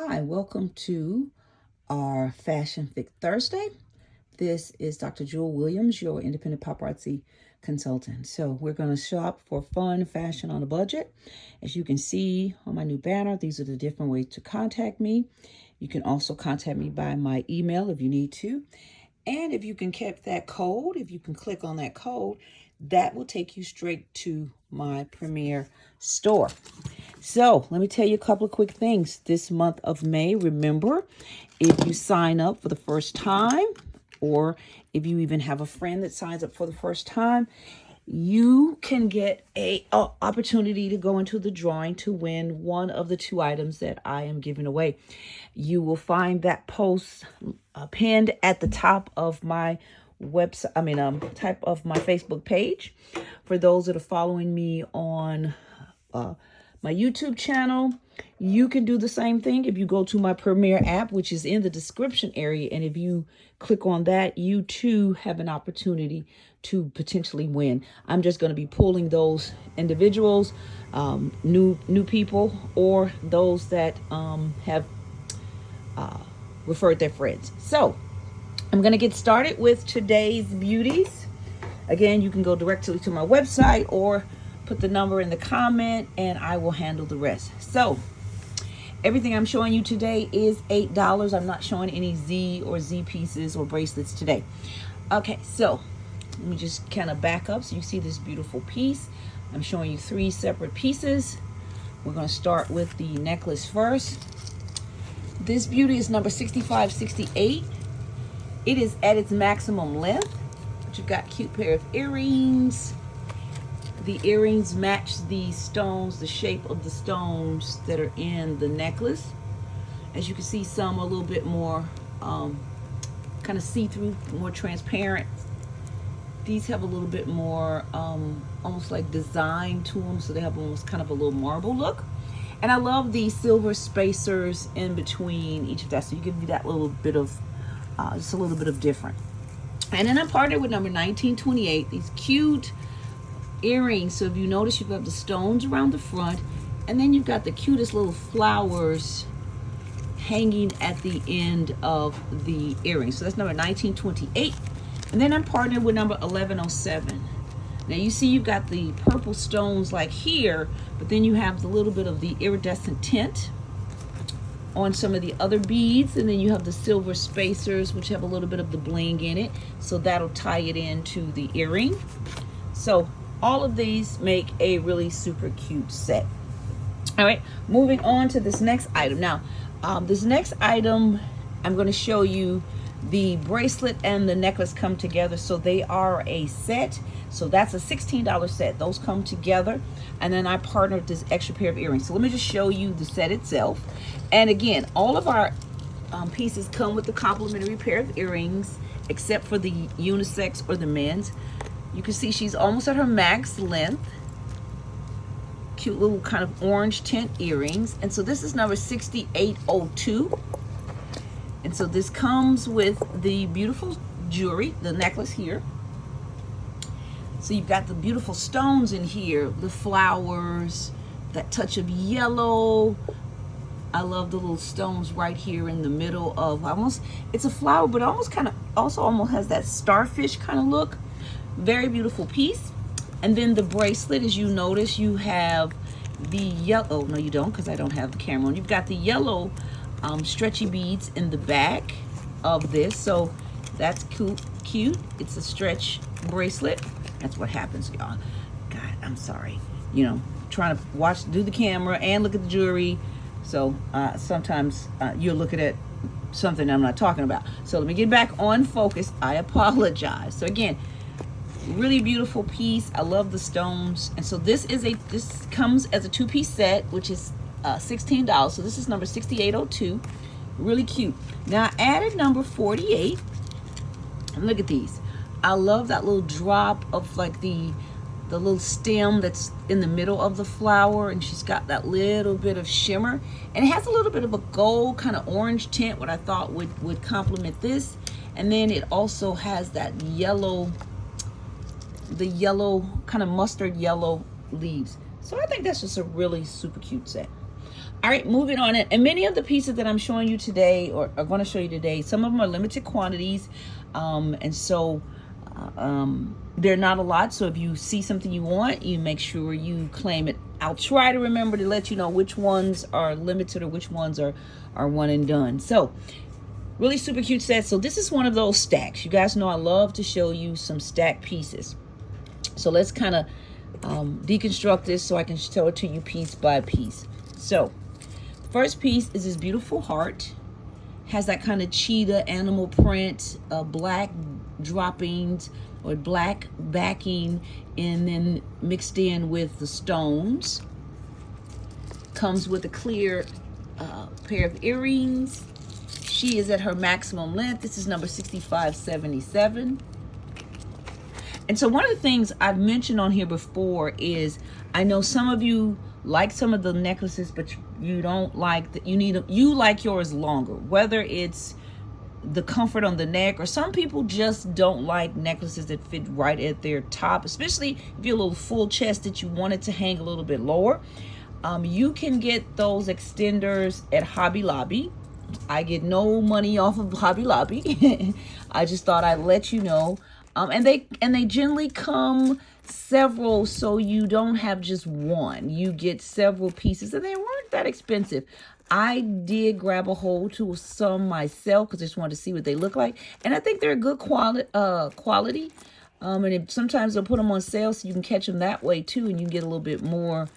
Hi, welcome to our Fashion Fic Thursday. This is Dr. Jewel Williams, your independent paparazzi consultant. So we're going to shop for fun fashion on a budget. As you can see on my new banner, these are the different ways to contact me. You can also contact me by my email if you need to. And if you can keep that code, if you can click on that code, that will take you straight to my Premier store. So let me tell you a couple of quick things. This month of May, remember, if you sign up for the first time, or if you even have a friend that signs up for the first time, you can get a opportunity to go into the drawing to win one of the two items that I am giving away. You will find that post pinned at the top of my website, type of my Facebook page. For those that are following me on my YouTube channel, you can do the same thing if you go to my Premier app, which is in the description area. And if you click on that, you too have an opportunity to potentially win. I'm just going to be pulling those individuals, new people, or those that have referred their friends. So I'm going to get started with today's beauties. Again, you can go directly to my website or put the number in the comment and I will handle the rest. So everything I'm showing you today is $8. I'm not showing any Z or Z pieces or bracelets today. Okay, so let me just kind of back up so you see this beautiful piece. I'm showing you three separate pieces. We're going to start with the necklace first. This beauty is number 6568. It is at its maximum length, but you've got a cute pair of earrings. The earrings match the stones, the shape of the stones that are in the necklace. As you can see, some are a little bit more kind of see-through, more transparent. These have a little bit more almost like design to them, so they have almost kind of a little marble look. And I love the silver spacers in between each of that, so you give you that little bit of just a little bit of different. And then I'm partnered with number 1928, these cute earrings. So if you notice, you've got the stones around the front, and then you've got the cutest little flowers hanging at the end of the earring. So that's number 1928. And then I'm partnered with number 1107. Now you see you've got the purple stones like here, but then you have the little bit of the iridescent tint on some of the other beads, and then you have the silver spacers which have a little bit of the bling in it, so that'll tie it into the earring. So all of these make a really super cute set. All right, moving on to this next item. Now this next item, I'm going to show you the bracelet and the necklace come together, so they are a set. So that's a $16 set. Those come together, and then I partnered this extra pair of earrings. So let me just show you the set itself. And again, all of our pieces come with the complimentary pair of earrings, except for the unisex or the men's. You can see she's almost at her max length. Cute little kind of orange tint earrings. And so this is number 6802. And so this comes with the beautiful jewelry, the necklace here. So you've got the beautiful stones in here, the flowers, that touch of yellow. I love the little stones right here in the middle of almost, it's a flower, but almost kind of also almost has that starfish kind of look. Very beautiful piece. And then the bracelet, as you notice, you have the yellow, oh, no you don't, because I don't have the camera on. You've got the yellow stretchy beads in the back of this, so that's cute. It's a stretch bracelet. That's what happens, y'all. God, I'm sorry. You know, trying to do the camera and look at the jewelry. So sometimes you're looking at something I'm not talking about. So let me get back on focus. I apologize. So again, really beautiful piece. I love the stones. And so this comes as a two-piece set, which is $16. So this is number 6802. Really cute. Now I added number 48. And look at these. I love that little drop of like the little stem that's in the middle of the flower, and she's got that little bit of shimmer, and it has a little bit of a gold kind of orange tint, what I thought would complement this. And then it also has that yellow, the yellow kind of mustard yellow leaves. So I think that's just a really super cute set. All right, moving on. And many of the pieces that I'm showing you today, or are going to show you today, some of them are limited quantities. And so they're not a lot. So if you see something you want, you make sure you claim it. I'll try to remember to let you know which ones are limited or which ones are one and done. So really super cute set. So this is one of those stacks. You guys know I love to show you some stacked pieces. So let's kind of deconstruct this so I can show it to you piece by piece. So first piece is this beautiful heart. Has that kind of cheetah animal print, black droppings or black backing, and then mixed in with the stones. Comes with a clear pair of earrings. She is at her maximum length. This is number 6577. And so one of the things I've mentioned on here before is I know some of you like some of the necklaces, but you don't like that. You like yours longer, whether it's the comfort on the neck, or some people just don't like necklaces that fit right at their top, especially if you're a little full chest that you want it to hang a little bit lower. You can get those extenders at Hobby Lobby. I get no money off of Hobby Lobby. I just thought I'd let you know. And they generally come several, so you don't have just one. You get several pieces, and they weren't that expensive. I did grab a hold to some myself because I just wanted to see what they look like, and I think they're good quality. And sometimes they'll put them on sale, so you can catch them that way too, and you can get a little bit more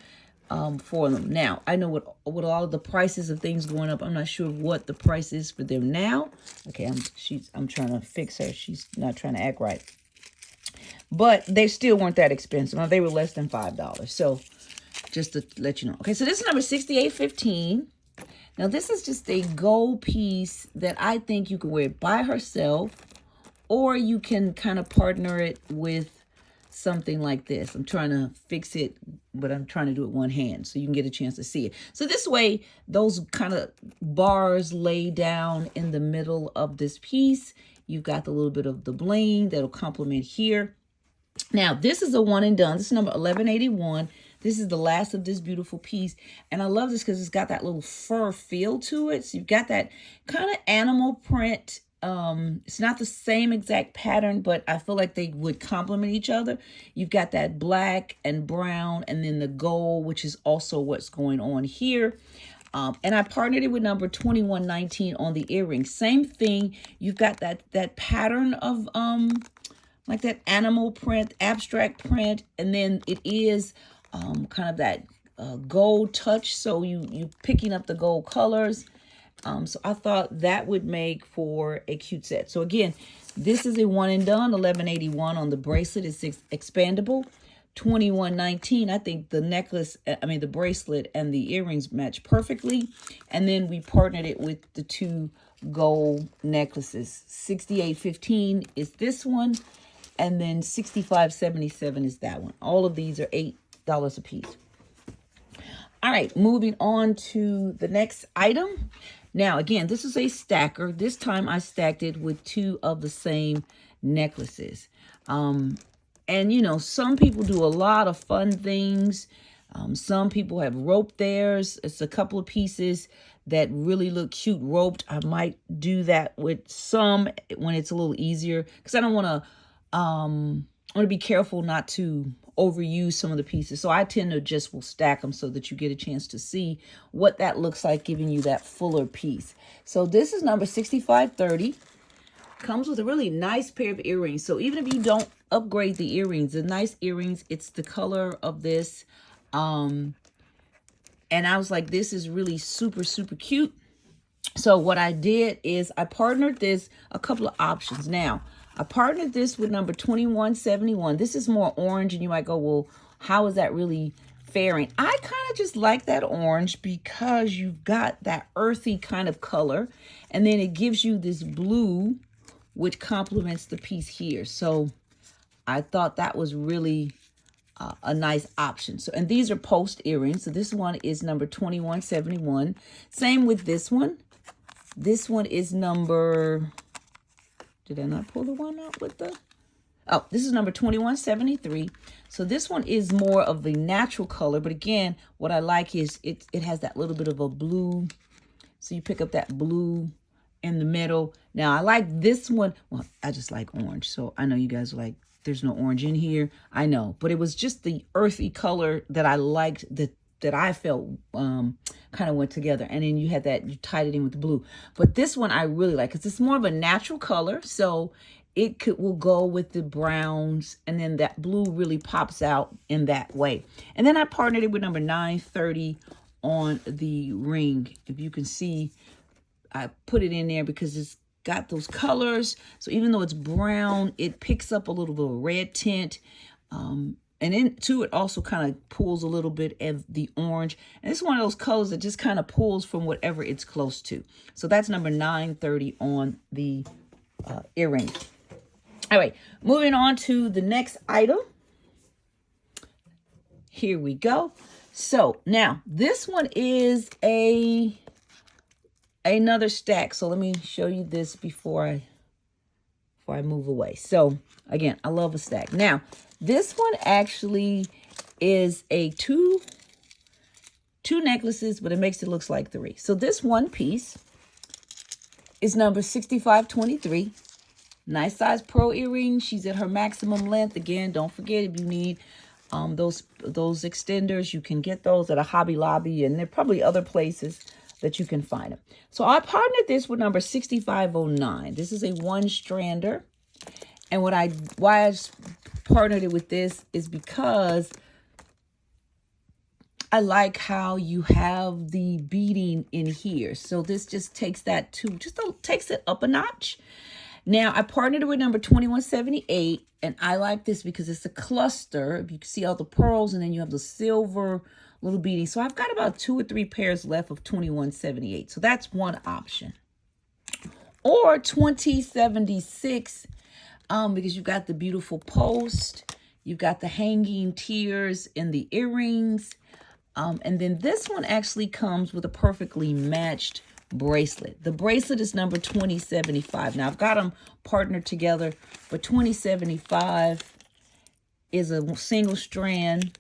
for them. Now, I know with all of the prices of things going up, I'm not sure what the price is for them now. Okay, I'm trying to fix her. She's not trying to act right. But they still weren't that expensive. They were less than $5. So just to let you know. Okay, so this is number 6815. Now, this is just a gold piece that I think you can wear by herself, or you can kind of partner it with something like this. I'm trying to fix it, but I'm trying to do it one hand so you can get a chance to see it. So this way, those kind of bars lay down in the middle of this piece. You've got the little bit of the bling that'll complement here. Now, this is a one and done. This is number 1181. This is the last of this beautiful piece. And I love this because it's got that little fur feel to it. So you've got that kind of animal print. It's not the same exact pattern, but I feel like they would complement each other. You've got that black and brown, and then the gold, which is also what's going on here. And I partnered it with number 2119 on the earring. Same thing. You've got that pattern of like that animal print, abstract print, and then it is kind of that gold touch. So you picking up the gold colors. So I thought that would make for a cute set. So again, this is a one and done. 1181 on the bracelet is expandable. 2119. I think the necklace, the bracelet and the earrings match perfectly. And then we partnered it with the two gold necklaces. 6815 is this one, and then 6577 is that one. All of these are $8 a piece. All right, moving on to the next item. Now, again, this is a stacker. This time I stacked it with two of the same necklaces. And, you know, some people do a lot of fun things. Some people have roped theirs. It's a couple of pieces that really look cute roped. I might do that with some when it's a little easier, because I don't want to be careful not to overuse some of the pieces. So I tend to just will stack them so that you get a chance to see what that looks like, giving you that fuller piece. So this is number 6530. Comes with a really nice pair of earrings. So even if you don't upgrade the earrings, the nice earrings, it's the color of this. And I was like, this is really super, super cute. So what I did is I partnered this a couple of options. Now, I partnered this with number 2171. This is more orange, and you might go, well, how is that really faring? I kind of just like that orange because you've got that earthy kind of color, and then it gives you this blue, which complements the piece here. So I thought that was really a nice option. So, and these are post earrings. So this one is number 2171. Same with this one. This one is number, did I not pull the one out with the, Oh, this is number 2173. So this one is more of the natural color. But again, what I like is it has that little bit of a blue. So you pick up that blue in the middle. Now, I like this one. Well, I just like orange. So I know you guys are like, there's no orange in here. I know. But it was just the earthy color that I liked, that I felt kind of went together. And then you had that, you tied it in with the blue. But this one I really like because it's more of a natural color. So will go with the browns, and then that blue really pops out in that way. And then I partnered it with number 930 on the ring. If you can see, I put it in there because it's got those colors. So even though it's brown, it picks up a little bit of red tint. And then too, it also kind of pulls a little bit of the orange. And it's one of those colors that just kind of pulls from whatever it's close to. So that's number 930 on the earring. All right, moving on to the next item. Here we go. So now this one is another stack. So let me show you this before I move away. So again, I love a stack. Now this one actually is a two necklaces, but it makes it look like three. So this one piece is number 6523. Nice size pearl earring. She's at her maximum length. Again, don't forget, if you need those extenders, you can get those at a Hobby Lobby, and there are probably other places that you can find them. So I partnered this with number 6509. This is a one strander. And why I partnered it with this is because I like how you have the beading in here. So this just takes that takes it up a notch. Now, I partnered with number 2178, and I like this because it's a cluster. You can see all the pearls, and then you have the silver little beading. So I've got about 2 or 3 pairs left of 2178. So that's one option. Or 2076, because you've got the beautiful post. You've got the hanging tiers in the earrings. And then this one actually comes with a perfectly matched bracelet. The bracelet is number 2075. Now I've got them partnered together, but 2075 is a single strand,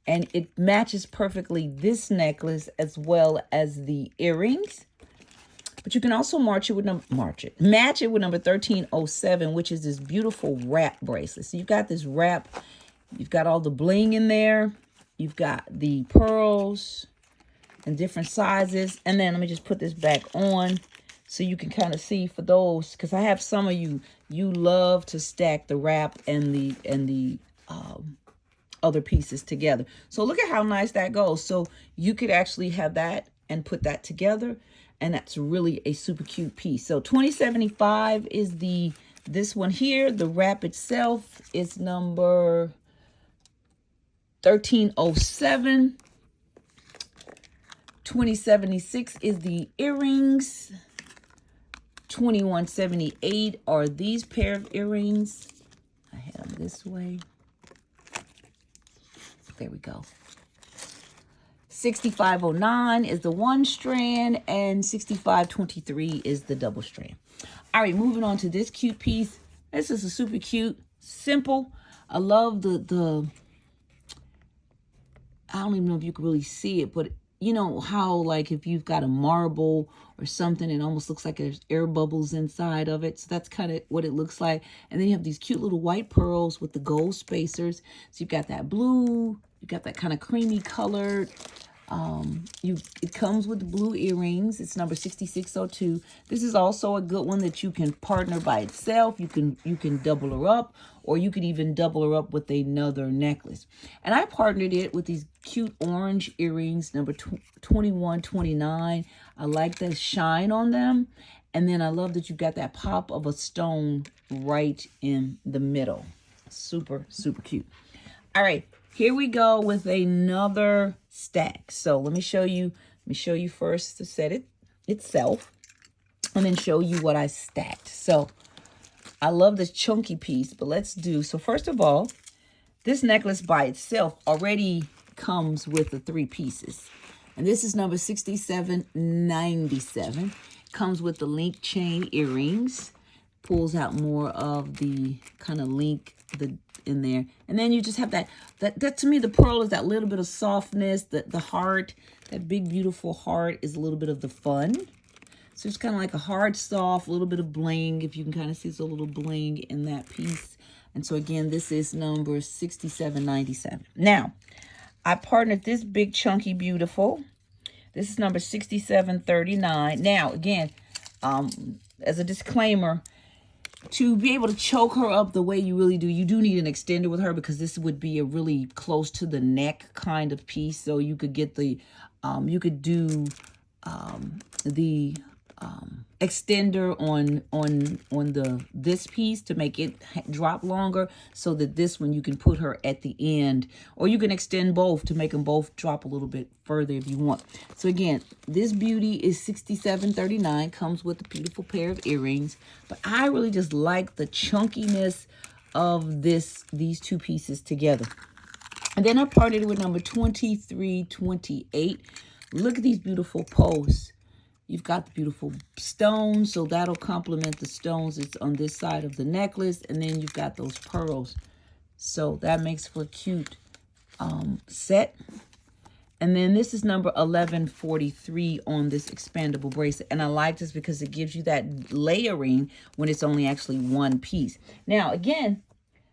and it matches perfectly this necklace as well as the earrings. But you can also match it with number 1307, which is this beautiful wrap bracelet. So you've got this wrap, you've got all the bling in there, you've got the pearls in different sizes. And then let me just put this back on so you can kind of see for those, because I have some of you love to stack the wrap and the other pieces together. So look at how nice that goes. So you could actually have that and put that together, and that's really a super cute piece. So 2075 is this one here. The wrap itself is number 1307. 2076 is the earrings. 2178 are these pair of earrings. I have them this way. There we go. 6509 is the one strand, and 6523 is the double strand. All right, moving on to this cute piece. This is a super cute, simple. I love the I don't even know if you can really see it, but you know how, like, if you've got a marble or something, it almost looks like there's air bubbles inside of it. So that's kind of what it looks like. And then you have these cute little white pearls with the gold spacers. So you've got that blue, you've got that kind of creamy colored. It comes with the blue earrings. It's number 6602. This is also a good one that you can partner by itself. You can double her up, or you could even double her up with another necklace. And I partnered it with these cute orange earrings, number 2129. I like the shine on them. And then I love that you got that pop of a stone right in the middle. Super, super cute. All right, here we go with another stack. So let me show you first the set itself, and then show you what I stacked. So I love this chunky piece, but let's do, so first of all, this necklace by itself already comes with the 3 pieces. And this is number 6797. Comes with the link chain earrings. pulls out more of the kind of link in there. And then you just have that to me, the pearl is that little bit of softness, the heart, that big, beautiful heart is a little bit of the fun. So it's kind of like a hard, soft, little bit of bling. If you can kind of see, it's a little bling in that piece. And so again, this is number 6797. Now, I partnered this big, chunky, beautiful. This is number 6739. Now, again, as a disclaimer, to be able to choke her up the way you really do, you do need an extender with her, because this would be a really close to the neck kind of piece. So you could get the, you could do the extender on this piece to make it drop longer, so that this one you can put her at the end, or you can extend both to make them both drop a little bit further if you want. So again, this beauty is $67.39, comes with a beautiful pair of earrings, but I really just like the chunkiness of these two pieces together. And then I partnered with number 2328. Look at these beautiful posts. You've got the beautiful stones, so that'll complement the stones that's on this side of the necklace. And then you've got those pearls. So that makes for a cute set. And then this is number 1143 on this expandable bracelet. And I like this because it gives you that layering when it's only actually one piece. Now, again,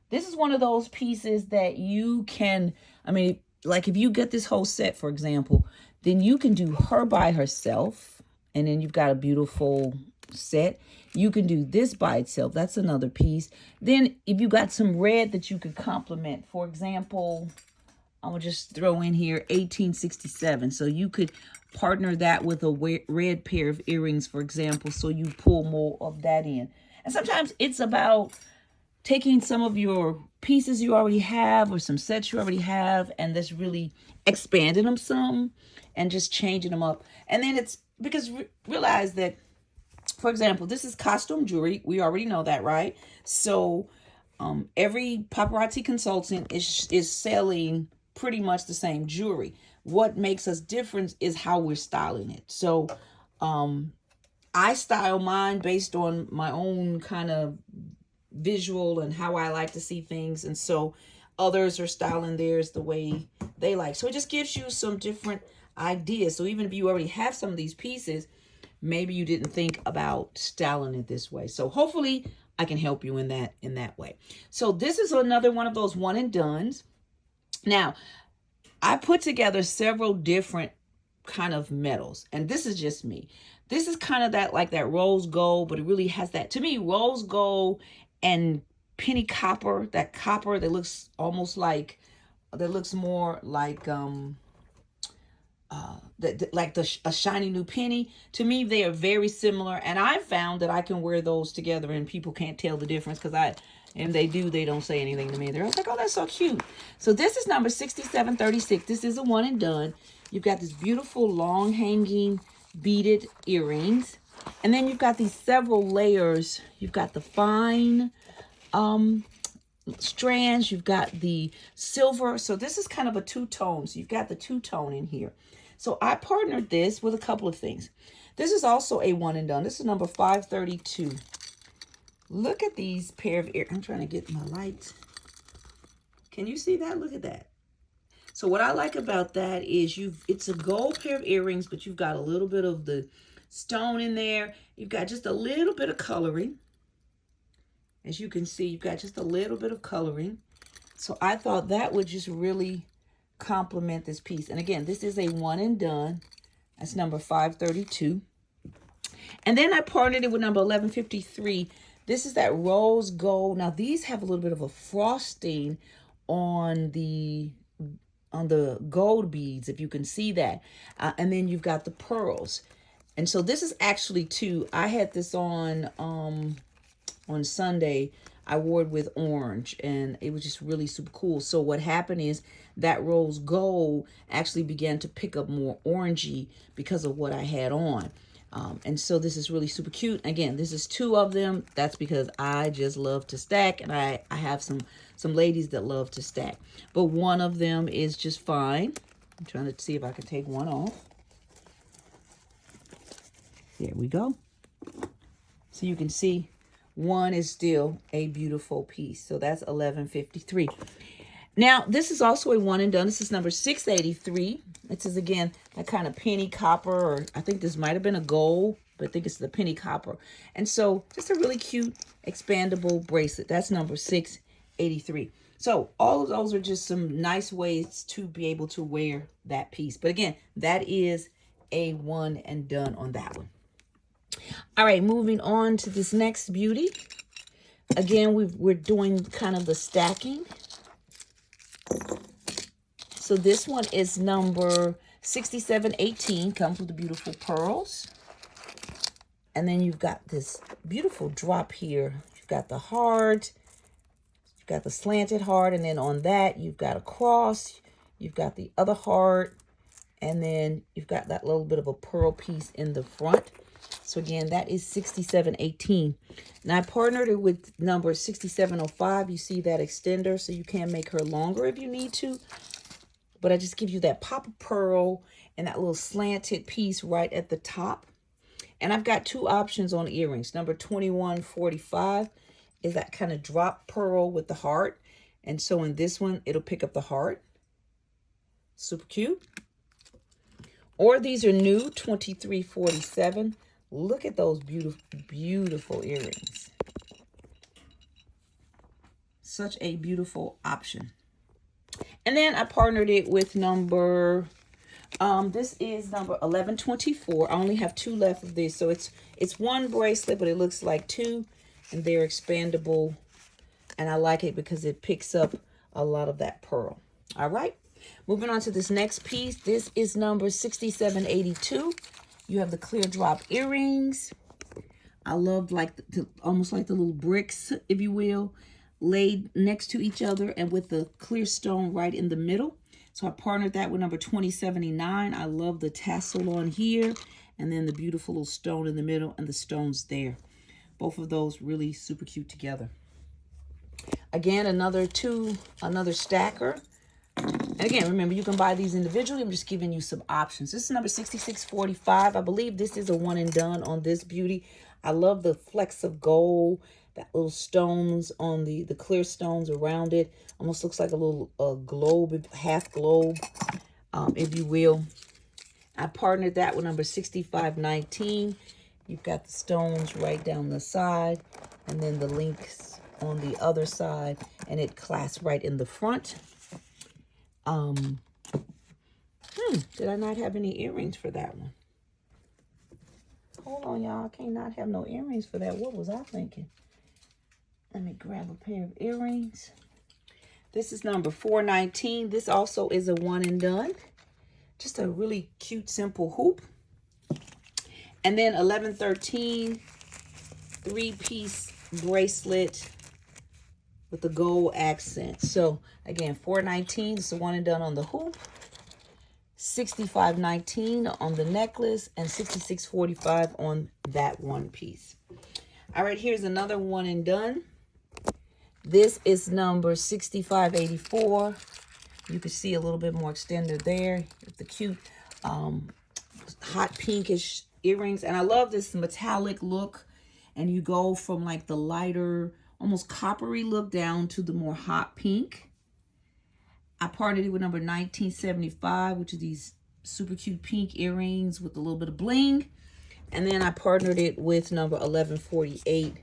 this is one of those pieces that you can, I mean, like if you get this whole set, for example, then you can do her by herself. And then you've got a beautiful set. You can do this by itself. That's another piece. Then if you got some red that you could complement, for example, I'm going to just throw in here 1867. So you could partner that with a red pair of earrings, for example, so you pull more of that in. And sometimes it's about taking some of your pieces you already have or some sets you already have and just really expanding them some and just changing them up. And then it's because realize that, for example, this is costume jewelry. We already know that, right? So every paparazzi consultant is selling pretty much the same jewelry. What makes us different is how we're styling it. So I style mine based on my own kind of visual and how I like to see things. And so others are styling theirs the way they like. So it just gives you some different ideas. So even if you already have some of these pieces, maybe you didn't think about styling it this way. So hopefully I can help you in that way. So this is another one of those one and dones. Now, I put together several different kind of metals, and this is just me. This is kind of that, like that rose gold, but it really has that, to me, rose gold and penny copper, that copper that looks almost like, that looks more like a shiny new penny. To me, they are very similar, and I found that I can wear those together and people can't tell the difference, because they don't say anything to me. They're like, oh, that's so cute. So this is number 6736. This is a one and done. You've got this beautiful long hanging beaded earrings, and then you've got these several layers. You've got the fine strands, you've got the silver. So this is kind of a two-tone. So you've got the two-tone in here. So I partnered this with a couple of things. This is also a one and done. This is number 532. Look at these pair of earrings. I'm trying to get my light. Can you see that? Look at that. So what I like about that is it's a gold pair of earrings, but you've got a little bit of the stone in there. You've got just a little bit of coloring. As you can see, you've got just a little bit of coloring. So I thought that would just really complement this piece. And again, this is a one and done. That's number 532. And then I partnered it with number 1153. This is that rose gold. Now these have a little bit of a frosting on the gold beads, if you can see that. And then you've got the pearls. And so this is actually two. I had this on Sunday. I wore it with orange, and it was just really super cool. So what happened is that rose gold actually began to pick up more orangey because of what I had on. And so this is really super cute. Again, this is two of them. That's because I just love to stack, and I have some ladies that love to stack. But one of them is just fine. I'm trying to see if I can take one off. There we go. So you can see one is still a beautiful piece. So that's $11.53. Now, this is also a one and done. This is number 683. This is, again, that kind of penny copper, or I think this might have been a gold, but I think it's the penny copper. And so just a really cute expandable bracelet. That's number 683. So all of those are just some nice ways to be able to wear that piece. But again, that is a one and done on that one. All right, moving on to this next beauty. Again, we're doing kind of the stacking. So this one is number 6718, comes with the beautiful pearls. And then you've got this beautiful drop here. You've got the heart, you've got the slanted heart, and then on that, you've got a cross, you've got the other heart, and then you've got that little bit of a pearl piece in the front. So again, that is 6718. And I partnered it with number 6705. You see that extender, so you can make her longer if you need to. But I just give you that pop of pearl and that little slanted piece right at the top. And I've got two options on earrings. Number 2145 is that kind of drop pearl with the heart. And so in this one, it'll pick up the heart. Super cute. Or these are new, 2347. Look at those beautiful, beautiful earrings. Such a beautiful option. And then I partnered it with number, this is number 1124. I only have two left of this. So it's one bracelet, but it looks like two. And they're expandable. And I like it because it picks up a lot of that pearl. All right. Moving on to this next piece. This is number 6782. You have the clear drop earrings. I love like almost like the little bricks, if you will, laid next to each other and with the clear stone right in the middle. So I partnered that with number 2079. I love the tassel on here and then the beautiful little stone in the middle and the stones there. Both of those really super cute together. Again, another stacker. And again, remember, you can buy these individually. I'm just giving you some options. This is number 6645. I believe this is a one and done on this beauty. I love the flecks of gold, that little stones on the clear stones around it. Almost looks like a little globe, half globe, if you will. I partnered that with number 6519. You've got the stones right down the side and then the links on the other side, and it clasps right in the front. Did I not have any earrings for that one? Hold on, y'all. I can't not have no earrings for that. What was I thinking? Let me grab a pair of earrings. This is number 419. This also is a one and done. Just a really cute, simple hoop. And then 1113, three-piece bracelet with the gold accent. So again, 419 is the one and done on the hoop, 6519 on the necklace, and 6645 on that one piece. All right, here's another one and done. This is number 6584. You can see a little bit more extender there with the cute hot pinkish earrings. And I love this metallic look. And you go from like the lighter, almost coppery look down to the more hot pink. I partnered it with number 1975, which are these super cute pink earrings with a little bit of bling. And then I partnered it with number 1148.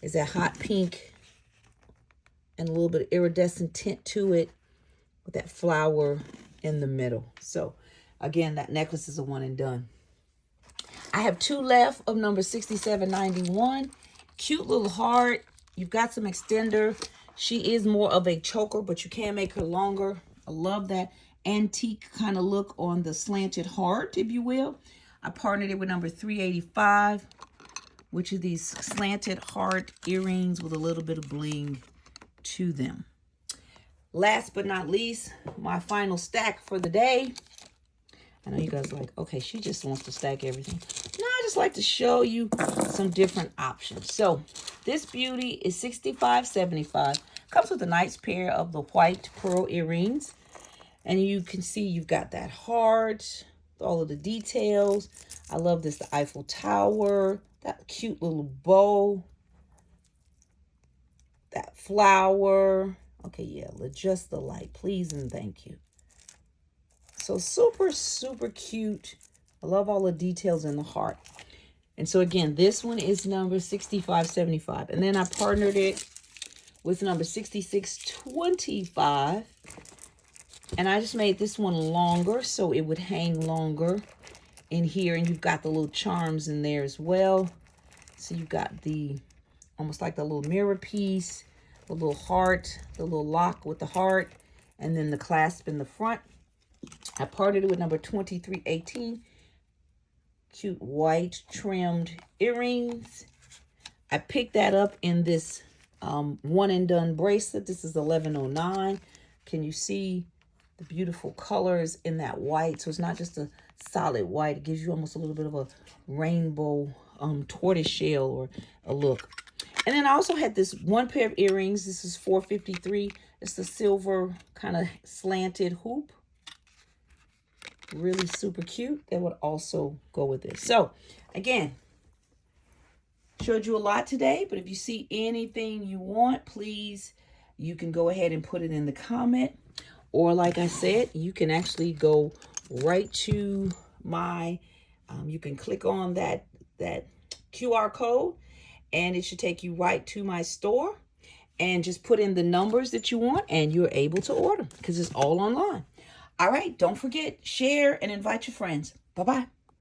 Is that hot pink and a little bit of iridescent tint to it with that flower in the middle. So again, that necklace is a one and done. I have two left of number 6791. Cute little heart. You've got some extender. She is more of a choker, but you can make her longer. I love that antique kind of look on the slanted heart, if you will. I partnered it with number 385, which are these slanted heart earrings with a little bit of bling to them. Last but not least, my final stack for the day. I know you guys are like, okay, she just wants to stack everything. No, I just like to show you some different options. So this beauty is $65.75. Comes with a nice pair of the white pearl earrings. And you can see you've got that heart, all of the details. I love this, the Eiffel Tower, that cute little bow. flower. Okay, yeah, adjust the light, please and thank you. So super, super cute. I love all the details in the heart. And so again, this one is number 6575. And then I partnered it with number 6625. And I just made this one longer so it would hang longer in here. And you've got the little charms in there as well. So you've got the, almost like the little mirror piece, the little heart, the little lock with the heart, and then the clasp in the front. I partnered it with number 2318. Cute white trimmed earrings. I picked that up in this one and done bracelet. This is 1109. Can you see the beautiful colors in that white? So it's not just a solid white. It gives you almost a little bit of a rainbow tortoise shell or a look. And then I also had this one pair of earrings. This is 453. It's the silver kind of slanted hoop. Really super cute. That would also go with this. So again, showed you a lot today, but if you see anything you want, please, you can go ahead and put it in the comment. Or like I said, you can actually go right to my, you can click on that QR code and it should take you right to my store and just put in the numbers that you want and you're able to order because it's all online. All right, don't forget, share and invite your friends. Bye-bye.